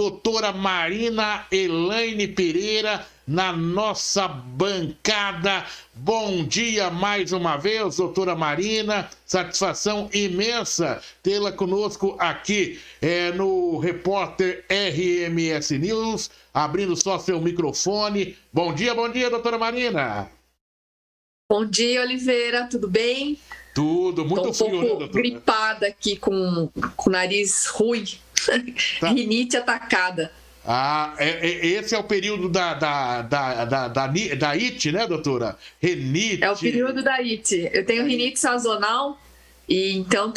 doutora Marina Elaine Pereira, na nossa bancada. Bom dia mais uma vez, doutora Marina. Satisfação imensa tê-la conosco aqui no Repórter RMS News, abrindo só seu microfone. Bom dia, doutora Marina. Bom dia, Oliveira, tudo bem? Tudo, muito frio, né, doutora? Tô um pouco gripada aqui com o nariz ruim, tá. Rinite atacada. Esse é o período da IT, né, doutora? Rinite. É o período da IT. Eu tenho rinite sazonal, e então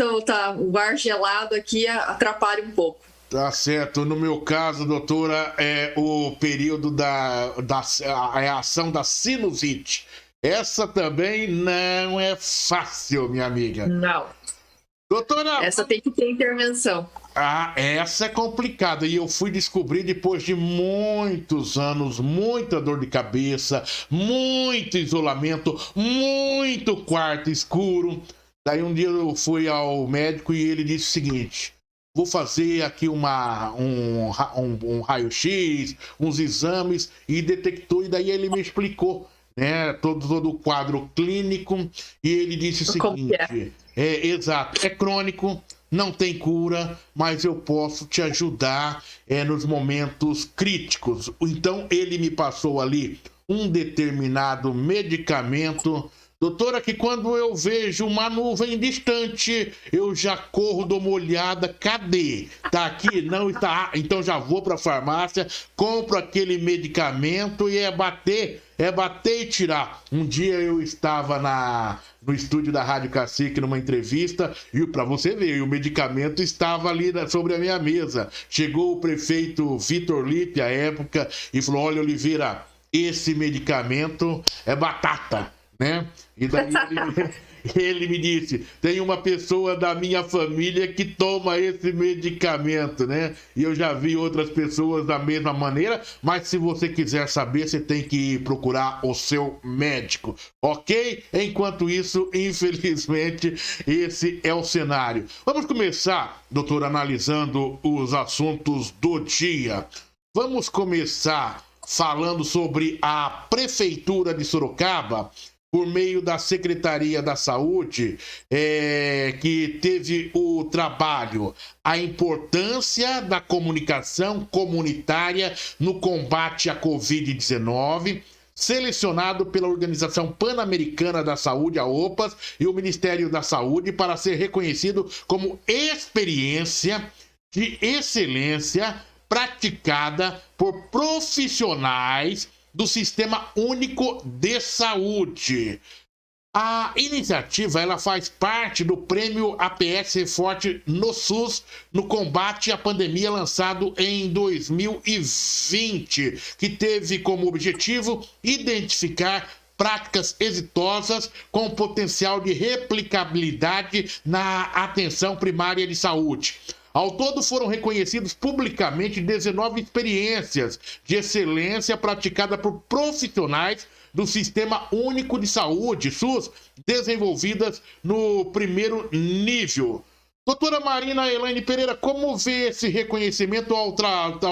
o ar gelado aqui atrapalha um pouco. Tá certo. No meu caso, doutora, é o período a ação da sinusite. Essa também não é fácil, minha amiga. Não. Doutora... Essa tem que ter intervenção. Essa é complicada. E eu fui descobrir depois de muitos anos, muita dor de cabeça, muito isolamento, muito quarto escuro. Daí um dia eu fui ao médico e ele disse o seguinte: vou fazer aqui um raio-x, uns exames, e detectou. E daí ele me explicou, né, todo o quadro clínico, e ele disse o seguinte: exato, é crônico, não tem cura, mas eu posso te ajudar nos momentos críticos. Então ele me passou ali um determinado medicamento, doutora, que quando eu vejo uma nuvem distante, eu já corro, dou uma olhada, cadê? Tá aqui? Não está. Então já vou para a farmácia, compro aquele medicamento e é bater e tirar. Um dia eu estava no estúdio da Rádio Cacique numa entrevista e, para você ver, o medicamento estava ali sobre a minha mesa. Chegou o prefeito Vitor Lippe, à época, e falou: olha, Oliveira, esse medicamento é batata, né? E daí ele me disse: tem uma pessoa da minha família que toma esse medicamento, né? E eu já vi outras pessoas da mesma maneira, mas se você quiser saber, você tem que procurar o seu médico, ok? Enquanto isso, infelizmente, esse é o cenário. Vamos começar, doutor, analisando os assuntos do dia. Vamos começar falando sobre a Prefeitura de Sorocaba, por meio da Secretaria da Saúde, que teve o trabalho, a importância da comunicação comunitária no combate à Covid-19, selecionado pela Organização Pan-Americana da Saúde, a OPAS, e o Ministério da Saúde, para ser reconhecido como experiência de excelência praticada por profissionais do Sistema Único de Saúde. A iniciativa, ela faz parte do Prêmio APS Forte no SUS, no combate à pandemia, lançado em 2020, que teve como objetivo identificar práticas exitosas com potencial de replicabilidade na atenção primária de saúde. Ao todo, foram reconhecidos publicamente 19 experiências de excelência praticada por profissionais do Sistema Único de Saúde, SUS, desenvolvidas no primeiro nível. Doutora Marina Elaine Pereira, como vê esse reconhecimento ao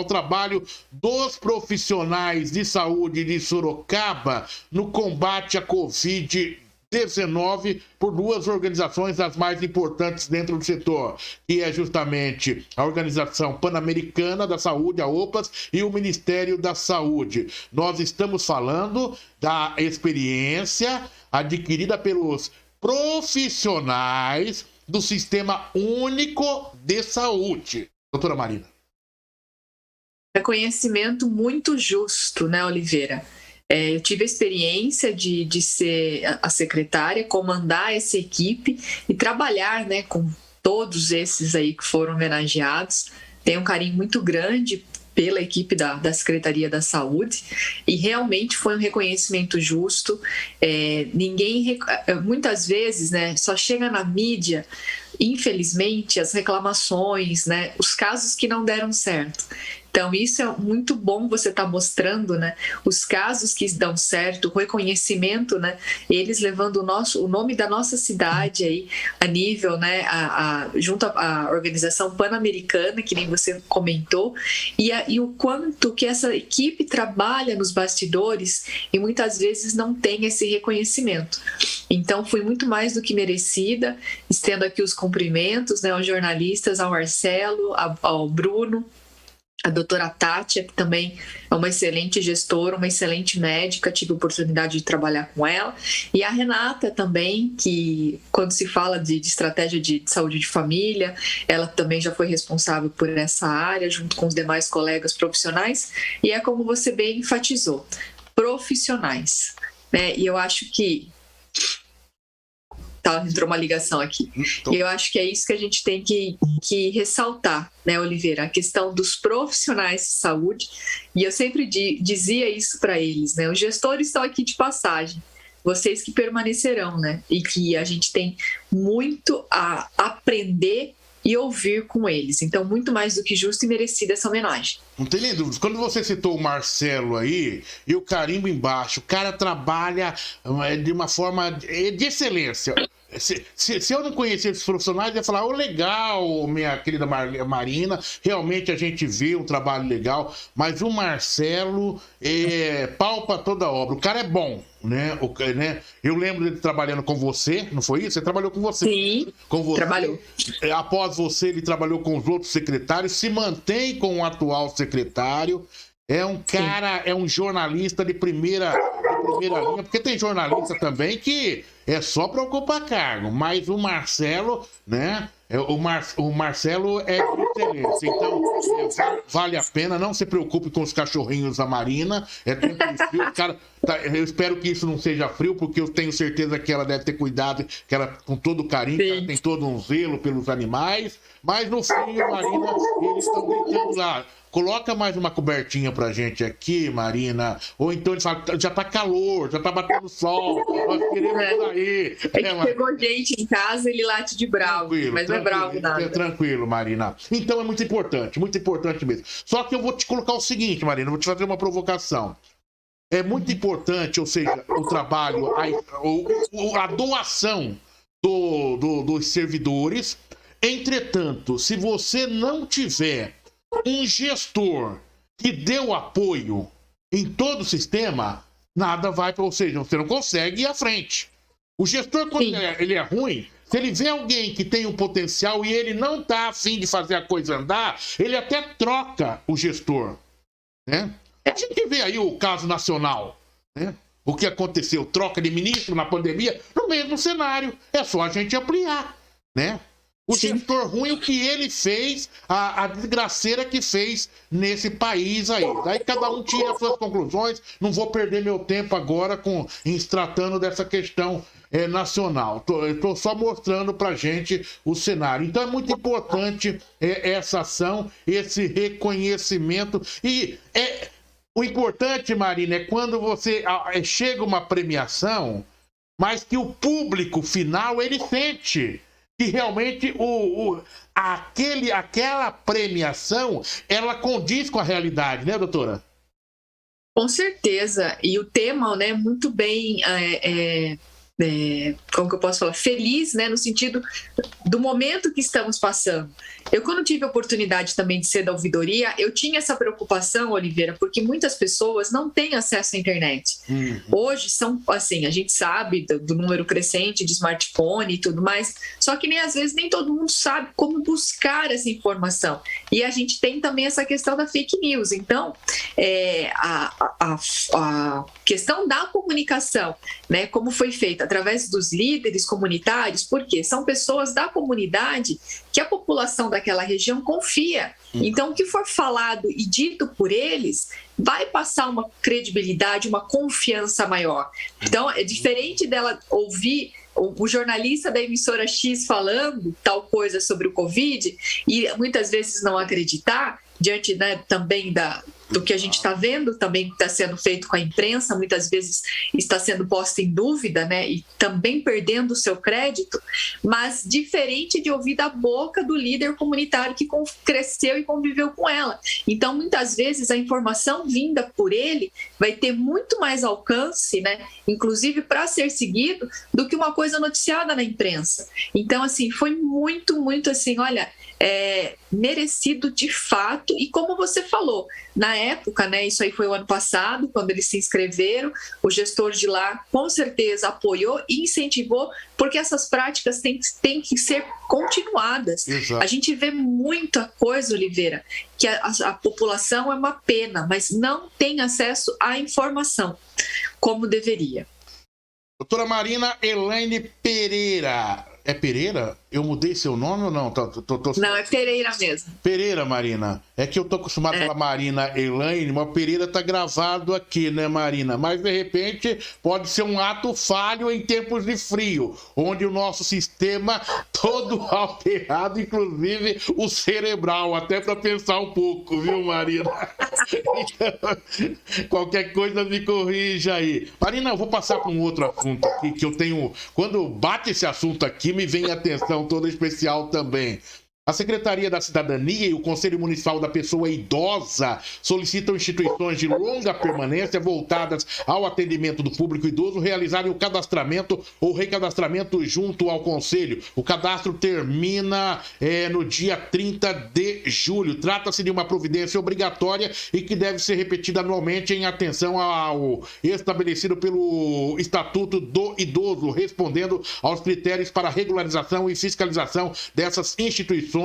trabalho dos profissionais de saúde de Sorocaba no combate à Covid-19 por duas organizações das mais importantes dentro do setor, que é justamente a Organização Pan-Americana da Saúde, a OPAS, e o Ministério da Saúde? Nós estamos falando da experiência adquirida pelos profissionais do Sistema Único de Saúde. Doutora Marina. Reconhecimento muito justo, né, Oliveira? Eu tive a experiência de ser a secretária, comandar essa equipe e trabalhar, né, com todos esses aí que foram homenageados. Tenho um carinho muito grande pela equipe da Secretaria da Saúde, e realmente foi um reconhecimento justo. Muitas vezes, né, só chega na mídia, infelizmente, as reclamações, né, os casos que não deram certo. Então, isso é muito bom você estar mostrando, né, os casos que dão certo, o reconhecimento, né, eles levando o nome da nossa cidade aí a nível, né, junto à Organização Pan-Americana, que nem você comentou, e o quanto que essa equipe trabalha nos bastidores e muitas vezes não tem esse reconhecimento. Então, fui muito mais do que merecida, estendo aqui os cumprimentos, né, aos jornalistas, ao Marcelo, ao Bruno, a doutora Tátia, que também é uma excelente gestora, uma excelente médica, tive a oportunidade de trabalhar com ela, e a Renata também, que quando se fala de estratégia de saúde de família, ela também já foi responsável por essa área, junto com os demais colegas profissionais, e é como você bem enfatizou, profissionais, né? E eu acho que entrou uma ligação aqui. E eu acho que é isso que a gente tem que ressaltar, né, Oliveira? A questão dos profissionais de saúde. E eu sempre dizia isso para eles, né? Os gestores estão aqui de passagem, vocês que permanecerão, né? E que a gente tem muito a aprender e ouvir com eles. Então, muito mais do que justo e merecida essa homenagem. Não tem nem dúvida. Quando você citou o Marcelo aí, e o carimbo embaixo, o cara trabalha de uma forma de excelência. Se eu não conhecesse esses profissionais, eu ia falar, legal, minha querida Marina, realmente a gente vê um trabalho legal, mas o Marcelo palpa toda a obra. O cara é bom, né? Eu lembro dele trabalhando com você, não foi isso? Você trabalhou com você. Sim, com você. Trabalhou. Após você, ele trabalhou com os outros secretários, se mantém com o atual secretário. É um cara, é um jornalista de primeira linha, porque tem jornalista também que é só para ocupar cargo, mas o Marcelo, né? O Marcelo é de excelência, então vale a pena, não se preocupe com os cachorrinhos da Marina, é tempo de frio, cara, eu espero que isso não seja frio, porque eu tenho certeza que ela deve ter cuidado, que ela com todo carinho, ela tem todo um zelo pelos animais, mas no frio, Marina, eles estão gritando lá. Coloca mais uma cobertinha pra gente aqui, Marina. Ou então ele fala, já tá calor, já tá batendo sol, nós queremos sair. Pegou gente em casa, ele late de bravo, mas não é bravo nada. É tranquilo, Marina. Então é muito importante mesmo. Só que eu vou te colocar o seguinte, Marina, eu vou te fazer uma provocação. É muito importante, ou seja, o trabalho, a doação dos servidores. Entretanto, se você não tiver um gestor que deu apoio em todo o sistema, nada vai, ou seja, você não consegue ir à frente. O gestor, quando ele é ruim, se ele vê alguém que tem um potencial e ele não está afim de fazer a coisa andar, ele até troca o gestor, né? A gente vê aí o caso nacional, né? O que aconteceu, troca de ministro na pandemia, no mesmo cenário, é só a gente ampliar, né? O gestor ruim, o que ele fez, a desgraceira que fez nesse país aí. Daí cada um tira as suas conclusões. Não vou perder meu tempo agora tratando dessa questão nacional. Estou só mostrando pra gente o cenário. Então é muito importante essa ação, esse reconhecimento. E o importante, Marina, é quando você chega uma premiação, mas que o público final, ele sente que realmente aquela premiação, ela condiz com a realidade, né, doutora? Com certeza. E o tema, né, muito bem, como que eu posso falar? Feliz, né, no sentido do momento que estamos passando. Eu, quando tive a oportunidade também de ser da ouvidoria, eu tinha essa preocupação, Oliveira, porque muitas pessoas não têm acesso à internet. Hoje são, assim, a gente sabe do número crescente de smartphone e tudo mais, só que às vezes nem todo mundo sabe como buscar essa informação. E a gente tem também essa questão da fake news. Então, a questão da comunicação, né, como foi feita através dos líderes comunitários, porque são pessoas da comunidade que a população daquela região confia. Então, o que for falado e dito por eles vai passar uma credibilidade, uma confiança maior. Então, é diferente dela ouvir o jornalista da emissora X falando tal coisa sobre o Covid e muitas vezes não acreditar, diante, né, também do que a gente está vendo também que está sendo feito com a imprensa, muitas vezes está sendo posta em dúvida, né, e também perdendo o seu crédito, mas diferente de ouvir da boca do líder comunitário que cresceu e conviveu com ela. Então, muitas vezes, a informação vinda por ele vai ter muito mais alcance, né, inclusive para ser seguido, do que uma coisa noticiada na imprensa. Então, assim, foi muito, muito assim, olha, merecido de fato, e como você falou, na época, né, isso aí foi o ano passado, quando eles se inscreveram, o gestor de lá com certeza apoiou e incentivou, porque essas práticas têm que ser continuadas. Exato. A gente vê muita coisa, Oliveira, que a população é uma pena, mas não tem acesso à informação como deveria. Doutora Marina Elaine Pereira. É Pereira? Eu mudei seu nome ou não? Não, é Pereira mesmo. Pereira, Marina. É que eu tô acostumado a falar Marina Elaine, mas Pereira tá gravado aqui, né, Marina? Mas, de repente, pode ser um ato falho em tempos de frio, onde o nosso sistema todo alterado, inclusive o cerebral, até para pensar um pouco, viu, Marina? Então, qualquer coisa me corrija aí. Marina, eu vou passar para um outro assunto aqui, que eu tenho... Quando bate esse assunto aqui, me vem a atenção toda especial também. A Secretaria da Cidadania e o Conselho Municipal da Pessoa Idosa solicitam instituições de longa permanência voltadas ao atendimento do público idoso realizarem o cadastramento ou recadastramento junto ao Conselho. O cadastro termina no dia 30 de julho. Trata-se de uma providência obrigatória e que deve ser repetida anualmente em atenção ao estabelecido pelo Estatuto do Idoso, respondendo aos critérios para regularização e fiscalização dessas instituições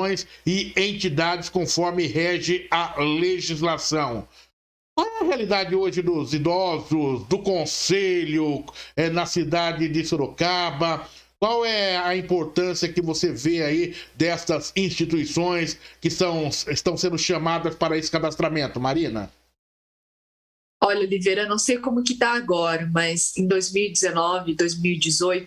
e entidades conforme rege a legislação. Qual é a realidade hoje dos idosos, do Conselho, na cidade de Sorocaba? Qual é a importância que você vê aí dessas instituições que estão sendo chamadas para esse cadastramento, Marina? Olha, Oliveira, não sei como que está agora, mas em 2019, 2018...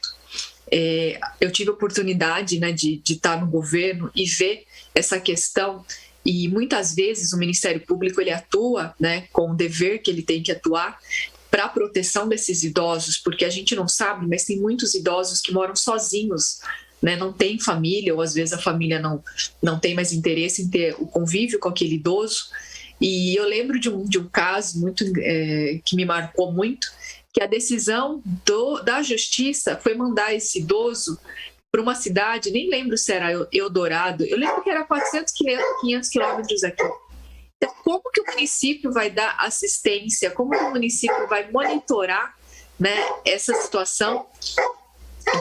eu tive a oportunidade, né, de estar no governo e ver essa questão, e muitas vezes o Ministério Público ele atua, né, com o dever que ele tem que atuar para a proteção desses idosos, porque a gente não sabe, mas tem muitos idosos que moram sozinhos, né, não tem família, ou às vezes a família não tem mais interesse em ter o convívio com aquele idoso. E eu lembro de um caso muito, que me marcou muito, que a decisão da justiça foi mandar esse idoso para uma cidade, nem lembro se era Eldorado, eu lembro que era 400, 500 quilômetros aqui. Então, como que o município vai dar assistência, como que o município vai monitorar, né, essa situação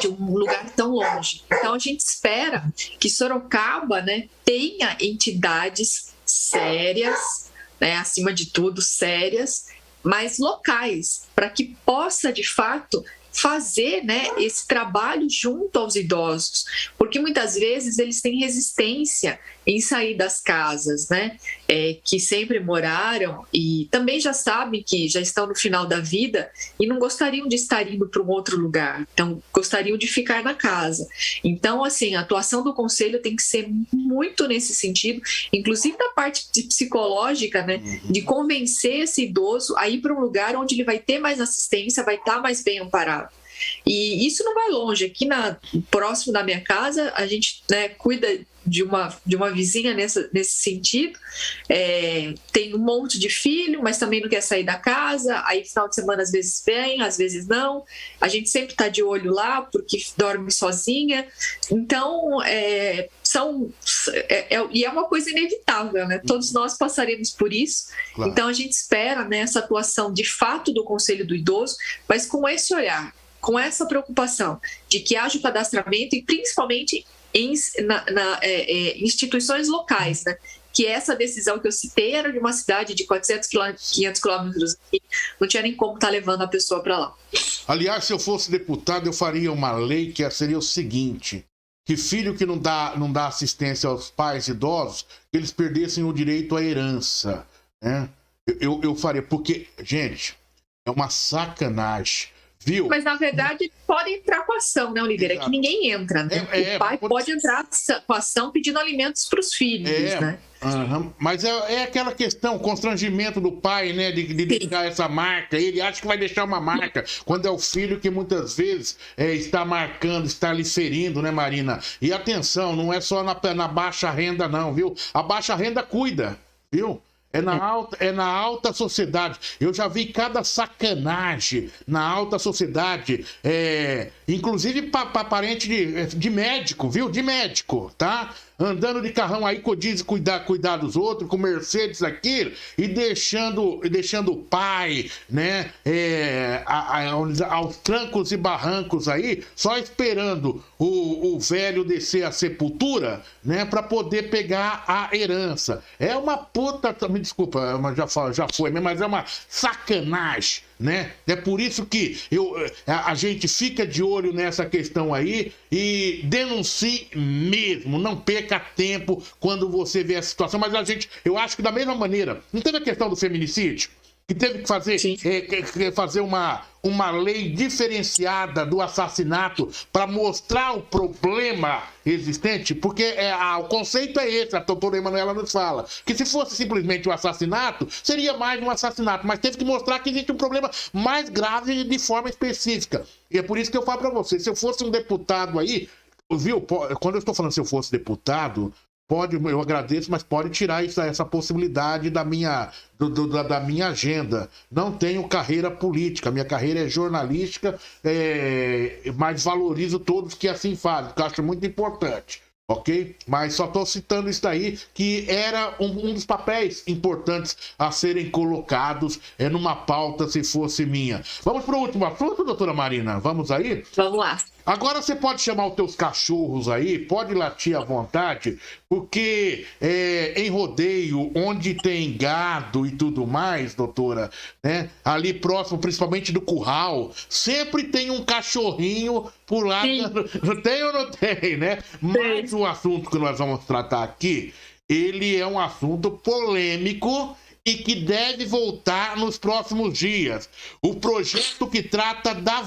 de um lugar tão longe? Então, a gente espera que Sorocaba, né, tenha entidades sérias, né, acima de tudo, sérias, mas locais, para que possa, de fato, fazer, né, esse trabalho junto aos idosos, porque muitas vezes eles têm resistência em sair das casas, né, que sempre moraram e também já sabem que já estão no final da vida e não gostariam de estar indo para um outro lugar, então gostariam de ficar na casa. Então, assim, a atuação do Conselho tem que ser muito nesse sentido, inclusive da parte psicológica, né, de convencer esse idoso a ir para um lugar onde ele vai ter mais assistência, vai estar mais bem amparado. E isso não vai longe. Aqui próximo da minha casa, a gente, né, cuida de uma vizinha nesse sentido. Tem um monte de filho, mas também não quer sair da casa. Aí, final de semana, às vezes vem, às vezes não. A gente sempre está de olho lá, porque dorme sozinha. Então, e é uma coisa inevitável, né? Todos nós passaremos por isso. Claro. Então, a gente espera, né, essa atuação de fato do Conselho do Idoso, mas com esse olhar, com essa preocupação de que haja o cadastramento e principalmente em instituições locais, né? Que essa decisão que eu citei era de uma cidade de 400 500 quilômetros, não tinha nem como estar levando a pessoa para lá. Aliás, se eu fosse deputado, eu faria uma lei que seria o seguinte: que filho que não dá assistência aos pais idosos, que eles perdessem o direito à herança, né? Eu faria, porque, gente, é uma sacanagem Viu? Mas, na verdade, pode entrar com ação, né, Oliveira? Exato. É que ninguém entra, né? O pai pode entrar com ação pedindo alimentos para os filhos, né? Mas é aquela questão, constrangimento do pai, né, de deixar essa marca. Ele acha que vai deixar uma marca, quando é o filho que muitas vezes está marcando, está lhe ferindo, né, Marina? E atenção, não é só na baixa renda, não, viu? A baixa renda cuida, viu? É na alta sociedade. Eu já vi cada sacanagem na alta sociedade, inclusive para parente de médico, viu? De médico, tá? Andando de carrão aí, cuidar dos outros, com Mercedes aquilo, e deixando o pai, né, aos trancos e barrancos aí, só esperando o velho descer a sepultura, né, para poder pegar a herança. É uma puta, me desculpa, já foi, mas é uma sacanagem, né? É por isso que a gente fica de olho nessa questão aí e denuncie mesmo, não perca tempo quando você vê a situação. Mas eu acho que da mesma maneira, não teve a questão do feminicídio? Que teve que fazer uma lei diferenciada do assassinato para mostrar o problema existente, porque o conceito é esse, a doutora Emanuela nos fala, que se fosse simplesmente um assassinato, seria mais um assassinato, mas teve que mostrar que existe um problema mais grave de forma específica. E é por isso que eu falo para você, se eu fosse um deputado aí, viu, quando eu estou falando se eu fosse deputado, eu agradeço, mas pode tirar essa possibilidade da minha agenda. Não tenho carreira política, minha carreira é jornalística, mas valorizo todos que assim fazem, que eu acho muito importante. Ok? Mas só estou citando isso daí, que era um dos papéis importantes a serem colocados numa pauta, se fosse minha. Vamos para o último assunto, doutora Marina? Vamos aí? Vamos lá. Agora você pode chamar os teus cachorros aí, pode latir à vontade, porque em rodeio, onde tem gado e tudo mais, doutora, né, ali próximo, principalmente do curral, sempre tem um cachorrinho por lá. Tem ou não tem, né? Mas o assunto que nós vamos tratar aqui, ele é um assunto polêmico e que deve voltar nos próximos dias. O projeto que trata da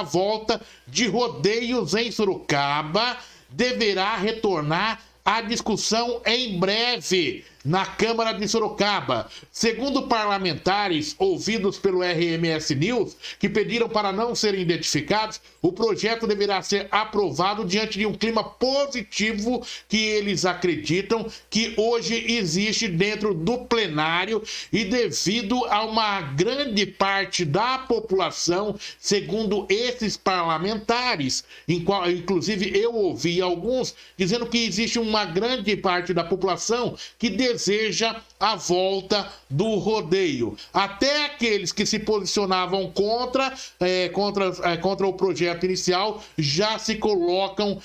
volta de rodeios em Sorocaba deverá retornar à discussão em breve na Câmara de Sorocaba. Segundo parlamentares ouvidos pelo RMS News, que pediram para não serem identificados, o projeto deverá ser aprovado diante de um clima positivo que eles acreditam que hoje existe dentro do plenário e devido a uma grande parte da população, segundo esses parlamentares, inclusive eu ouvi alguns dizendo que existe uma grande parte da população que deseja a volta do rodeio. Até aqueles que se posicionavam contra o projeto inicial já se colocam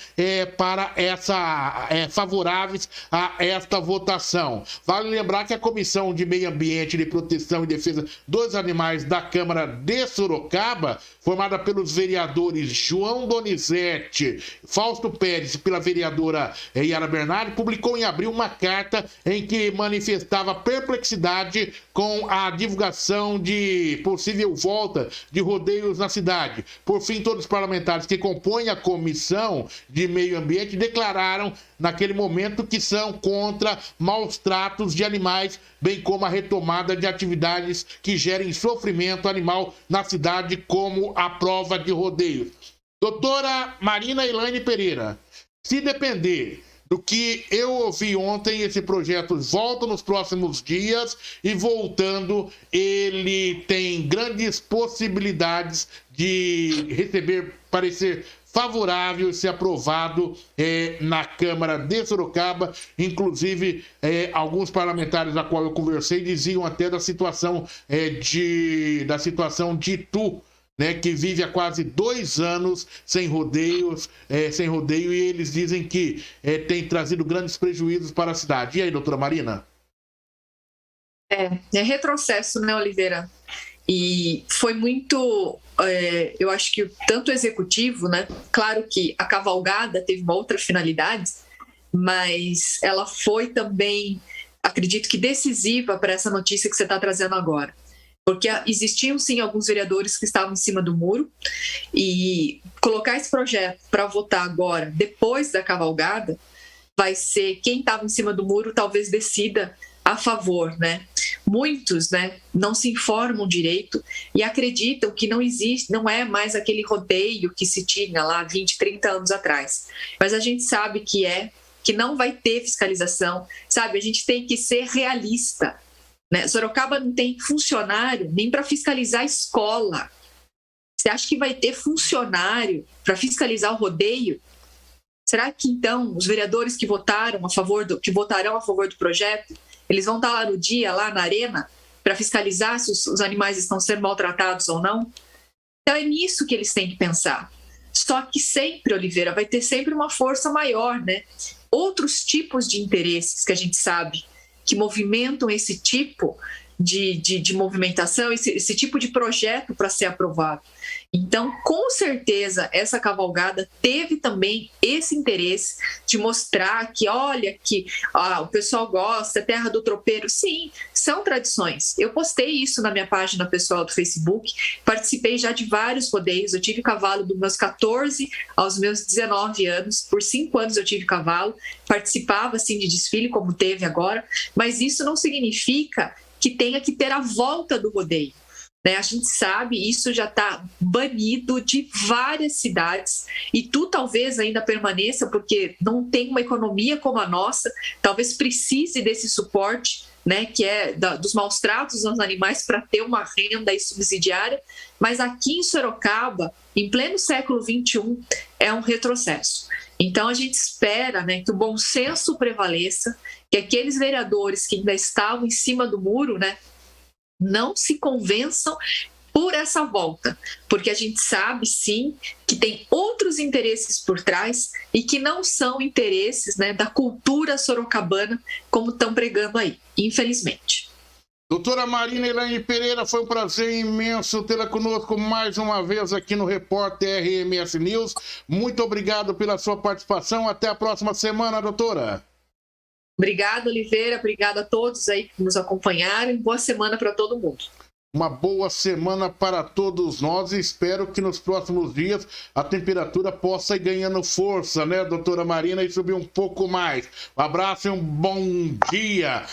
favoráveis a esta votação. Vale lembrar que a Comissão de Meio Ambiente, de Proteção e Defesa dos Animais da Câmara de Sorocaba, formada pelos vereadores João Donizete, Fausto Pérez e pela vereadora Yara Bernardi, publicou em abril uma carta em que manifestava perplexidade com a divulgação de possível volta de rodeios na cidade. Por fim, todos os parlamentares que compõem a Comissão de Meio Ambiente declararam naquele momento que são contra maus tratos de animais, bem como a retomada de atividades que gerem sofrimento animal na cidade, como a prova de rodeios. Doutora Marina Elaine Pereira, se depender do que eu ouvi ontem, esse projeto volta nos próximos dias e voltando, ele tem grandes possibilidades de receber parecer favorável e ser aprovado na Câmara de Sorocaba. Inclusive, alguns parlamentares a qual eu conversei diziam até da situação de Itu, né, que vive há quase 2 anos sem rodeio, e eles dizem que tem trazido grandes prejuízos para a cidade. E aí, doutora Marina? É retrocesso, né, Oliveira? E foi muito, eu acho que tanto o executivo, né, claro que a cavalgada teve uma outra finalidade, mas ela foi também, acredito que decisiva para essa notícia que você está trazendo agora. Porque existiam, sim, alguns vereadores que estavam em cima do muro, e colocar esse projeto para votar agora, depois da cavalgada, vai ser quem estava em cima do muro talvez decida a favor, né? Muitos, né, não se informam direito e acreditam que não existe, não é mais aquele rodeio que se tinha lá 20, 30 anos atrás. Mas a gente sabe que não vai ter fiscalização, sabe? A gente tem que ser realista, né? Sorocaba não tem funcionário nem para fiscalizar a escola. Você acha que vai ter funcionário para fiscalizar o rodeio? Será que então os vereadores que votarão a favor do projeto, eles vão estar lá no dia, lá na arena, para fiscalizar se os animais estão sendo maltratados ou não? Então é nisso que eles têm que pensar. Só que sempre, Oliveira, vai ter sempre uma força maior, né? Outros tipos de interesses que a gente sabe que movimentam esse tipo de movimentação, esse tipo de projeto para ser aprovado. Então, com certeza, essa cavalgada teve também esse interesse de mostrar que, olha, que o pessoal gosta, é terra do tropeiro. Sim, são tradições. Eu postei isso na minha página pessoal do Facebook, participei já de vários rodeios, eu tive cavalo dos meus 14 aos meus 19 anos, por 5 anos eu tive cavalo, participava, assim, de desfile, como teve agora, mas isso não significa que tenha que ter a volta do rodeio. Né? A gente sabe, isso já está banido de várias cidades e tu talvez ainda permaneça porque não tem uma economia como a nossa, talvez precise desse suporte, né, que é dos maus tratos aos animais para ter uma renda aí subsidiária, mas aqui em Sorocaba, em pleno século XXI, é um retrocesso. Então a gente espera, né, que o bom senso prevaleça, que aqueles vereadores que ainda estavam em cima do muro, né, não se convençam por essa volta, porque a gente sabe, sim, que tem outros interesses por trás e que não são interesses, né, da cultura sorocabana, como estão pregando aí, infelizmente. Doutora Marina Elaine Pereira, foi um prazer imenso tê-la conosco mais uma vez aqui no Repórter RMS News. Muito obrigado pela sua participação. Até a próxima semana, doutora. Obrigada, Oliveira. Obrigada a todos aí que nos acompanharam. Boa semana para todo mundo. Uma boa semana para todos nós e espero que nos próximos dias a temperatura possa ir ganhando força, né, doutora Marina, e subir um pouco mais. Um abraço e um bom dia.